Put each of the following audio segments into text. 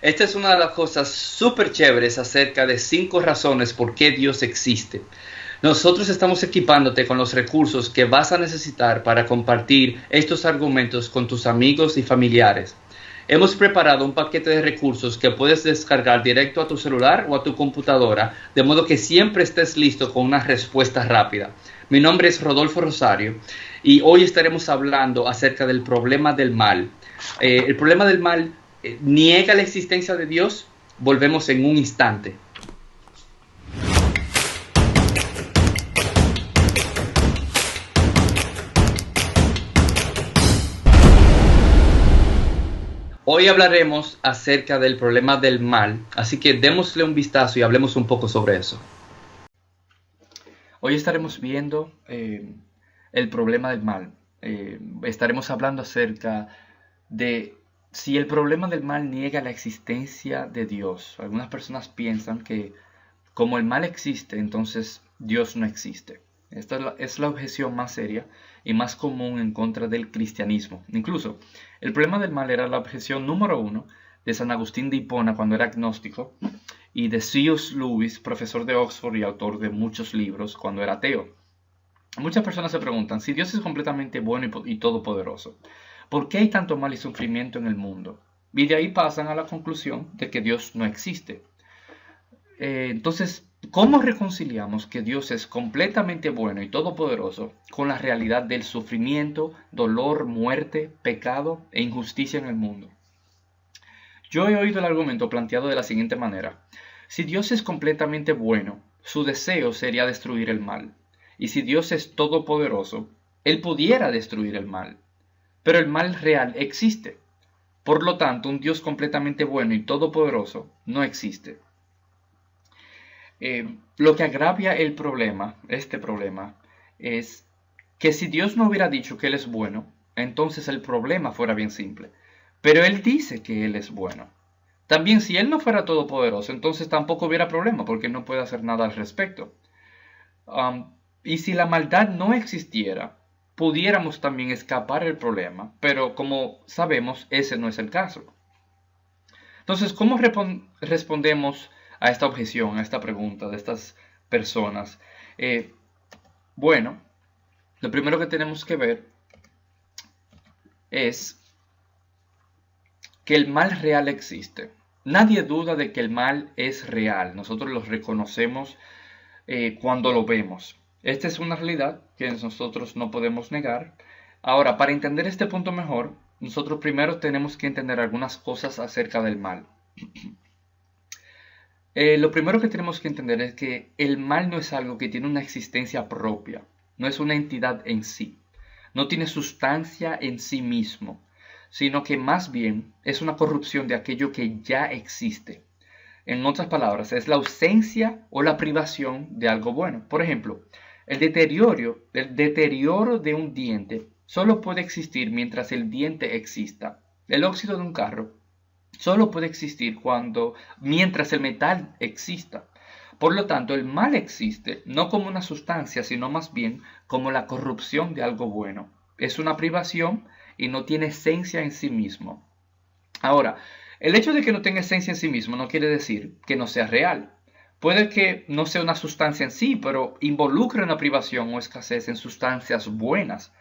Esta es una de las cosas súper chéveres acerca de 5 razones por qué Dios existe. Nosotros estamos equipándote con los recursos que vas a necesitar para compartir estos argumentos con tus amigos y familiares. Hemos preparado un paquete de recursos que puedes descargar directo a tu celular o a tu computadora, de modo que siempre estés listo con una respuesta rápida. Mi nombre es Rodolfo Rosario y hoy estaremos hablando acerca del problema del mal. El problema del mal niega la existencia de Dios. Volvemos en un instante. Hoy hablaremos acerca del problema del mal, así que démosle un vistazo y hablemos un poco sobre eso. Hoy estaremos viendo el problema del mal. Estaremos hablando acerca de si el problema del mal niega la existencia de Dios. Algunas personas piensan que como el mal existe, entonces Dios no existe. Esta es la objeción más seria y más común en contra del cristianismo. Incluso, el problema del mal era la objeción número 1 de San Agustín de Hipona cuando era agnóstico y de C.S. Lewis, profesor de Oxford y autor de muchos libros, cuando era ateo. Muchas personas se preguntan, si Dios es completamente bueno y todopoderoso, ¿por qué hay tanto mal y sufrimiento en el mundo? Y de ahí pasan a la conclusión de que Dios no existe. Entonces, ¿cómo reconciliamos que Dios es completamente bueno y todopoderoso con la realidad del sufrimiento, dolor, muerte, pecado e injusticia en el mundo? Yo he oído el argumento planteado de la siguiente manera. Si Dios es completamente bueno, su deseo sería destruir el mal. Y si Dios es todopoderoso, Él pudiera destruir el mal. Pero el mal real existe. Por lo tanto, un Dios completamente bueno y todopoderoso no existe. Lo que agravia este problema, es que si Dios no hubiera dicho que Él es bueno, entonces el problema fuera bien simple. Pero Él dice que Él es bueno. También si Él no fuera todopoderoso, entonces tampoco hubiera problema, porque Él no puede hacer nada al respecto. Y si la maldad no existiera, pudiéramos también escapar el problema, pero como sabemos, ese no es el caso. Entonces, ¿cómo respondemos a esta objeción, a esta pregunta de estas personas? Bueno, lo primero que tenemos que ver es que el mal real existe. Nadie duda de que el mal es real. Nosotros lo reconocemos cuando lo vemos. Esta es una realidad que nosotros no podemos negar. Ahora, para entender este punto mejor, nosotros primero tenemos que entender algunas cosas acerca del mal. Lo primero que tenemos que entender es que el mal no es algo que tiene una existencia propia, no es una entidad en sí, no tiene sustancia en sí mismo, sino que más bien es una corrupción de aquello que ya existe. En otras palabras, es la ausencia o la privación de algo bueno. Por ejemplo, el deterioro de un diente solo puede existir mientras el diente exista. El óxido de un carro solo puede existir mientras el metal exista. Por lo tanto, el mal existe no como una sustancia, sino más bien como la corrupción de algo bueno. Es una privación y no tiene esencia en sí mismo. Ahora, el hecho de que no tenga esencia en sí mismo no quiere decir que no sea real. Puede que no sea una sustancia en sí, pero involucre una privación o escasez en sustancias buenas.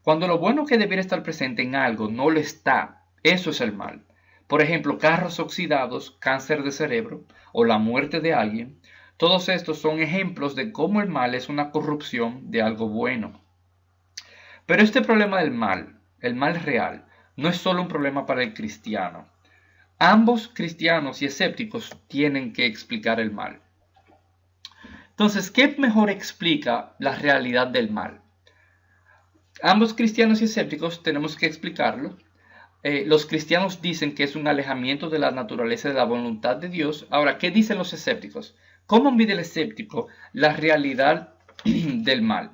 Cuando lo bueno que debiera estar presente en algo no lo está, eso es el mal. Por ejemplo, carros oxidados, cáncer de cerebro o la muerte de alguien. Todos estos son ejemplos de cómo el mal es una corrupción de algo bueno. Pero este problema del mal, el mal real, no es solo un problema para el cristiano. Ambos cristianos y escépticos tienen que explicar el mal. Entonces, ¿qué mejor explica la realidad del mal? Ambos cristianos y escépticos tenemos que explicarlo. Los cristianos dicen que es un alejamiento de la naturaleza de la voluntad de Dios. Ahora, ¿qué dicen los escépticos? ¿Cómo mide el escéptico la realidad del mal?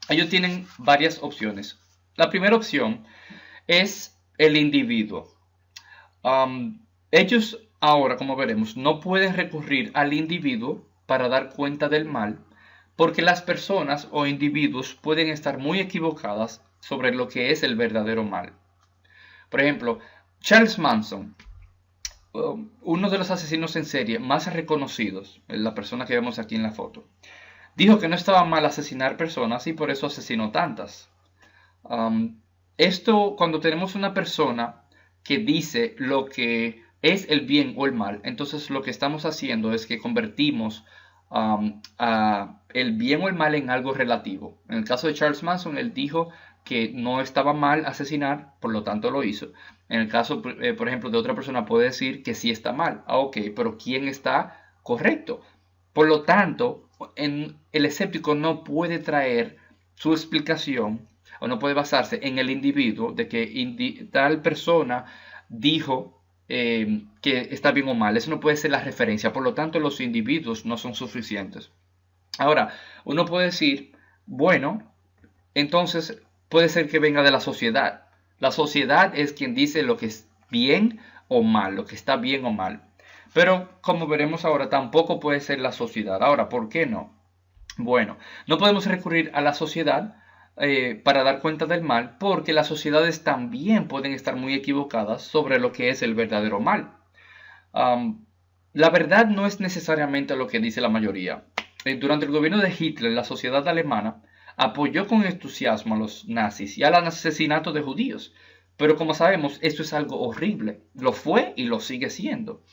Ellos tienen varias opciones. La primera opción es el individuo. Ellos ahora, como veremos, no pueden recurrir al individuo para dar cuenta del mal, porque las personas o individuos pueden estar muy equivocadas sobre lo que es el verdadero mal. Por ejemplo, Charles Manson uno de los asesinos en serie más reconocidos, la persona que vemos aquí en la foto, dijo que no estaba mal asesinar personas y por eso asesinó tantas. Esto, cuando tenemos una persona que dice lo que es el bien o el mal, entonces lo que estamos haciendo es que convertimos el bien o el mal en algo relativo. En el caso de Charles Manson, él dijo que no estaba mal asesinar, por lo tanto lo hizo. En el caso, por ejemplo, de otra persona puede decir que sí está mal. Ok, pero ¿quién está correcto? Por lo tanto, el escéptico no puede traer su explicación o no puede basarse en el individuo de que tal persona dijo que está bien o mal. Eso no puede ser la referencia. Por lo tanto, los individuos no son suficientes. Ahora, uno puede decir, bueno, entonces puede ser que venga de la sociedad. La sociedad es quien dice lo que es bien o mal, lo que está bien o mal. Pero como veremos ahora, tampoco puede ser la sociedad. Ahora, ¿por qué no? Bueno, no podemos recurrir a la sociedad para dar cuenta del mal, porque las sociedades también pueden estar muy equivocadas sobre lo que es el verdadero mal. La verdad no es necesariamente lo que dice la mayoría. Durante el gobierno de Hitler, la sociedad alemana apoyó con entusiasmo a los nazis y al asesinato de judíos. Pero como sabemos, esto es algo horrible. Lo fue y lo sigue siendo.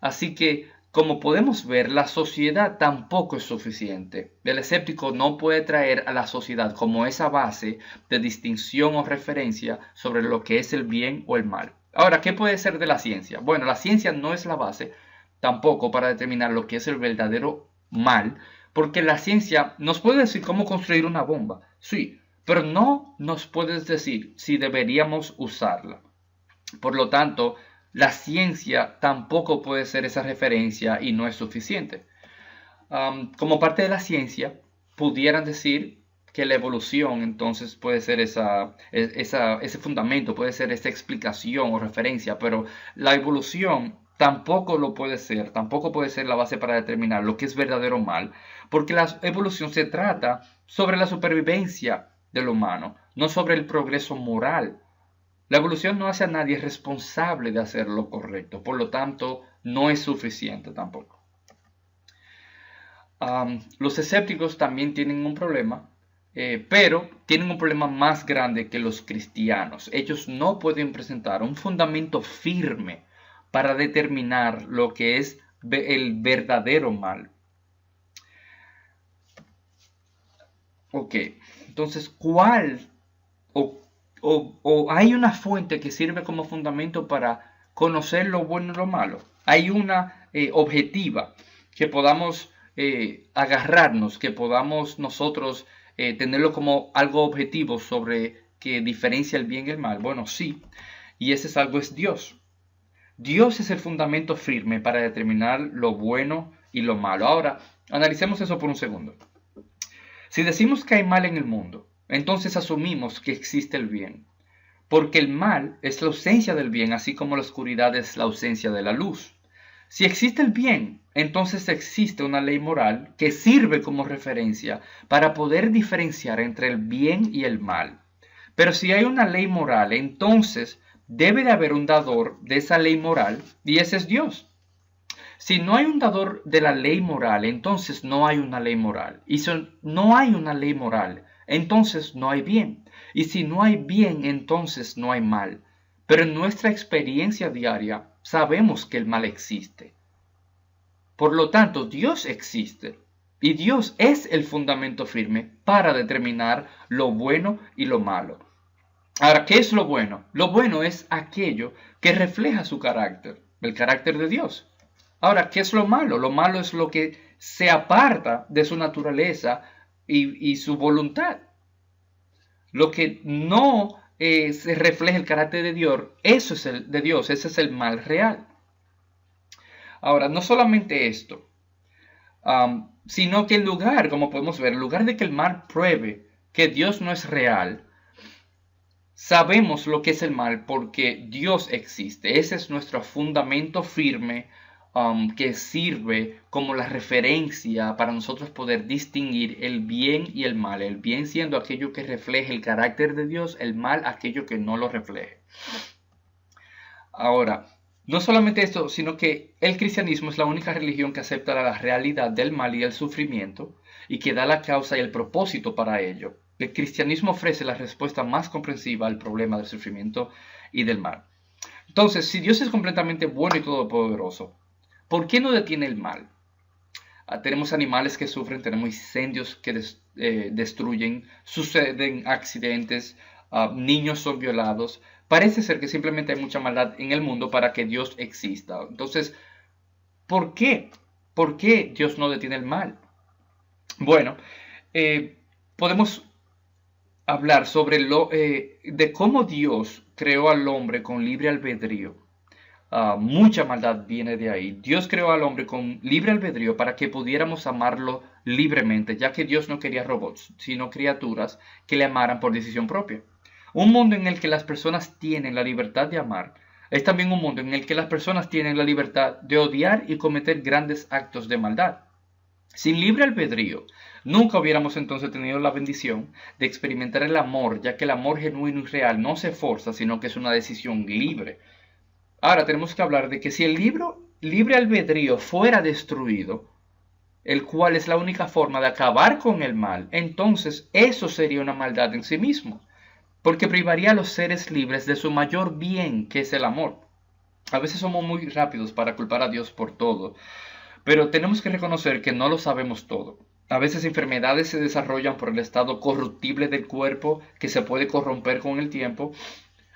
Así que, como podemos ver, la sociedad tampoco es suficiente. El escéptico no puede traer a la sociedad como esa base de distinción o referencia sobre lo que es el bien o el mal. Ahora, ¿qué puede ser de la ciencia? Bueno, la ciencia no es la base tampoco para determinar lo que es el verdadero mal, porque la ciencia nos puede decir cómo construir una bomba, sí, pero no nos puede decir si deberíamos usarla. Por lo tanto, la ciencia tampoco puede ser esa referencia y no es suficiente. Como parte de la ciencia, pudieran decir que la evolución entonces puede ser ese fundamento, puede ser esa explicación o referencia, pero la evolución tampoco lo puede ser, tampoco puede ser la base para determinar lo que es verdadero o mal, porque la evolución se trata sobre la supervivencia del humano, no sobre el progreso moral. La evolución no hace a nadie responsable de hacer lo correcto, por lo tanto, no es suficiente tampoco. Los escépticos también tienen un problema, pero tienen un problema más grande que los cristianos. Ellos no pueden presentar un fundamento firme para determinar lo que es el verdadero mal. Ok, entonces, ¿cuál o hay una fuente que sirve como fundamento para conocer lo bueno y lo malo? Hay una objetiva que podamos agarrarnos, que podamos nosotros tenerlo como algo objetivo sobre que diferencia el bien y el mal. Bueno, sí, y ese algo es Dios. Dios es el fundamento firme para determinar lo bueno y lo malo. Ahora, analicemos eso por un segundo. Si decimos que hay mal en el mundo, entonces asumimos que existe el bien, porque el mal es la ausencia del bien, así como la oscuridad es la ausencia de la luz. Si existe el bien, entonces existe una ley moral que sirve como referencia para poder diferenciar entre el bien y el mal. Pero si hay una ley moral, entonces debe de haber un dador de esa ley moral, y ese es Dios. Si no hay un dador de la ley moral, entonces no hay una ley moral. Y si no hay una ley moral, entonces no hay bien. Y si no hay bien, entonces no hay mal. Pero en nuestra experiencia diaria sabemos que el mal existe. Por lo tanto, Dios existe. Y Dios es el fundamento firme para determinar lo bueno y lo malo. Ahora, ¿qué es lo bueno? Lo bueno es aquello que refleja su carácter, el carácter de Dios. Ahora, ¿qué es lo malo? Lo malo es lo que se aparta de su naturaleza y su voluntad. Lo que no se refleja el carácter de Dios, eso es de Dios, ese es el mal real. Ahora, no solamente esto, sino que en lugar, como podemos ver, en lugar de que el mal pruebe que Dios no es real, sabemos lo que es el mal porque Dios existe. Ese es nuestro fundamento firme que sirve como la referencia para nosotros poder distinguir el bien y el mal. El bien siendo aquello que refleje el carácter de Dios, el mal aquello que no lo refleje. Ahora, No solamente esto, sino que el cristianismo es la única religión que acepta la realidad del mal y el sufrimiento y que da la causa y el propósito para ello. El cristianismo ofrece la respuesta más comprensiva al problema del sufrimiento y del mal. Entonces, si Dios es completamente bueno y todopoderoso, ¿por qué no detiene el mal? Tenemos animales que sufren, tenemos incendios que destruyen, suceden accidentes, niños son violados. Parece ser que simplemente hay mucha maldad en el mundo para que Dios exista. Entonces, ¿por qué? ¿Por qué Dios no detiene el mal? Bueno, podemos hablar sobre de cómo Dios creó al hombre con libre albedrío. Mucha maldad viene de ahí. Dios creó al hombre con libre albedrío para que pudiéramos amarlo libremente, ya que Dios no quería robots, sino criaturas que le amaran por decisión propia. Un mundo en el que las personas tienen la libertad de amar es también un mundo en el que las personas tienen la libertad de odiar y cometer grandes actos de maldad. Sin libre albedrío, nunca hubiéramos entonces tenido la bendición de experimentar el amor, ya que el amor genuino y real no se forza, sino que es una decisión libre. Ahora tenemos que hablar de que si el libre albedrío fuera destruido, el cual es la única forma de acabar con el mal, entonces eso sería una maldad en sí mismo, porque privaría a los seres libres de su mayor bien, que es el amor. A veces somos muy rápidos para culpar a Dios por todo, pero tenemos que reconocer que no lo sabemos todo. A veces enfermedades se desarrollan por el estado corruptible del cuerpo que se puede corromper con el tiempo.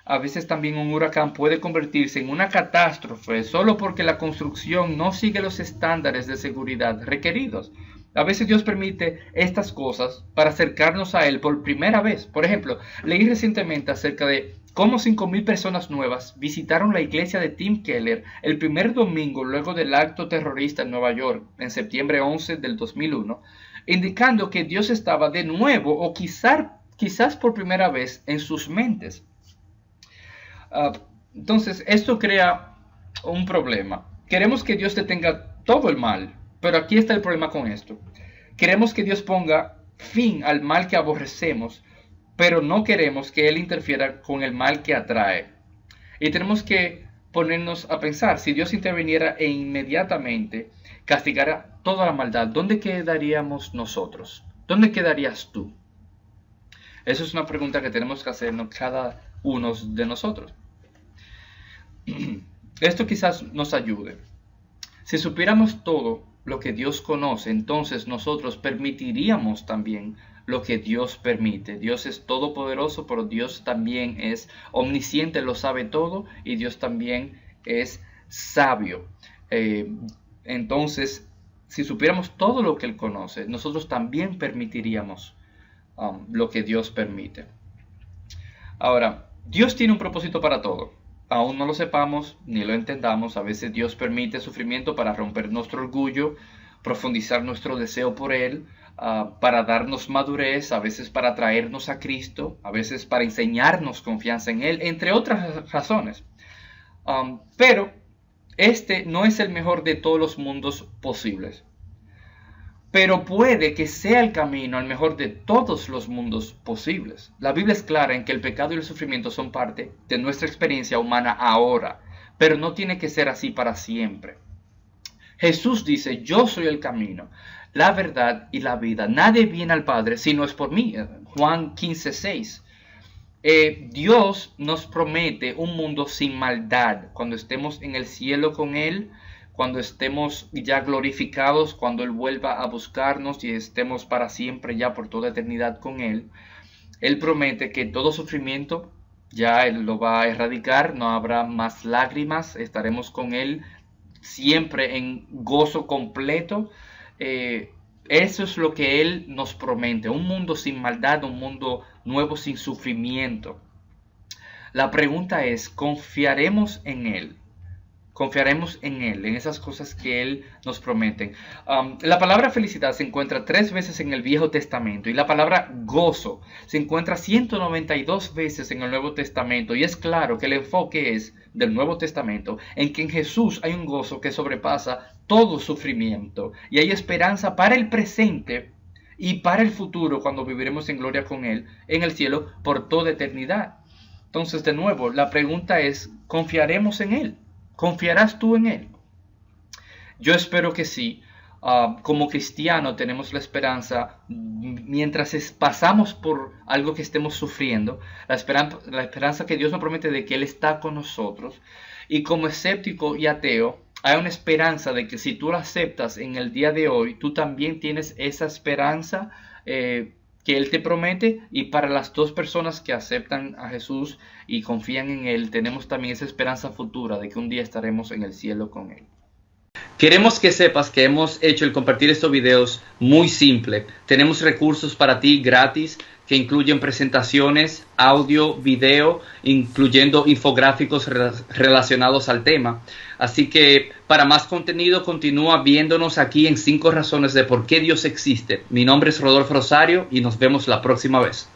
A veces también un huracán puede convertirse en una catástrofe solo porque la construcción no sigue los estándares de seguridad requeridos. A veces Dios permite estas cosas para acercarnos a Él por primera vez. Por ejemplo, leí recientemente acerca de cómo 5,000 personas nuevas visitaron la iglesia de Tim Keller el primer domingo luego del acto terrorista en Nueva York en septiembre 11 del 2001, indicando que Dios estaba de nuevo o quizás por primera vez en sus mentes. Entonces, esto crea un problema. Queremos que Dios detenga todo el mal, pero aquí está el problema con esto. Queremos que Dios ponga fin al mal que aborrecemos, pero no queremos que Él interfiera con el mal que atrae. Y tenemos que ponernos a pensar, si Dios interviniera e inmediatamente castigara toda la maldad, ¿dónde quedaríamos nosotros? ¿Dónde quedarías tú? Esa es una pregunta que tenemos que hacernos cada uno de nosotros. Esto quizás nos ayude. Si supiéramos todo lo que Dios conoce, entonces nosotros permitiríamos también lo que Dios permite. Dios es todopoderoso, pero Dios también es omnisciente, lo sabe todo, y Dios también es sabio. Entonces, si supiéramos todo lo que Él conoce, nosotros también permitiríamos lo que Dios permite. Ahora, Dios tiene un propósito para todo. Aún no lo sepamos ni lo entendamos, a veces Dios permite sufrimiento para romper nuestro orgullo, profundizar nuestro deseo por Él, para darnos madurez, a veces para traernos a Cristo, a veces para enseñarnos confianza en Él, entre otras razones. Pero este no es el mejor de todos los mundos posibles. Pero puede que sea el camino al mejor de todos los mundos posibles. La Biblia es clara en que el pecado y el sufrimiento son parte de nuestra experiencia humana ahora, pero no tiene que ser así para siempre. Jesús dice, yo soy el camino, la verdad y la vida. Nadie viene al Padre si no es por mí. Juan 15:6. Dios nos promete un mundo sin maldad cuando estemos en el cielo con Él, cuando estemos ya glorificados, cuando Él vuelva a buscarnos y estemos para siempre ya por toda eternidad con Él. Él promete que todo sufrimiento ya Él lo va a erradicar, no habrá más lágrimas, estaremos con Él siempre en gozo completo. Eso es lo que Él nos promete, un mundo sin maldad, un mundo nuevo sin sufrimiento. La pregunta es, ¿confiaremos en Él? Confiaremos en Él, en esas cosas que Él nos promete. La palabra felicidad se encuentra 3 veces en el Viejo Testamento y la palabra gozo se encuentra 192 veces en el Nuevo Testamento. Y es claro que el enfoque es del Nuevo Testamento en que en Jesús hay un gozo que sobrepasa todo sufrimiento y hay esperanza para el presente y para el futuro cuando viviremos en gloria con Él en el cielo por toda eternidad. Entonces, de nuevo, la pregunta es, ¿confiaremos en Él? ¿Confiarás tú en Él? Yo espero que sí. Como cristiano tenemos la esperanza, mientras pasamos por algo que estemos sufriendo, la esperanza que Dios nos promete de que Él está con nosotros. Y como escéptico y ateo, hay una esperanza de que si tú la aceptas en el día de hoy, tú también tienes esa esperanza que Él te promete. Y para las dos personas que aceptan a Jesús y confían en Él, tenemos también esa esperanza futura de que un día estaremos en el cielo con Él. Queremos que sepas que hemos hecho el compartir estos videos muy simple. Tenemos recursos para ti gratis que incluyen presentaciones, audio, video, incluyendo infográficos relacionados al tema. Así que para más contenido continúa viéndonos aquí en 5 razones de por qué Dios existe. Mi nombre es Rodolfo Rosario y nos vemos la próxima vez.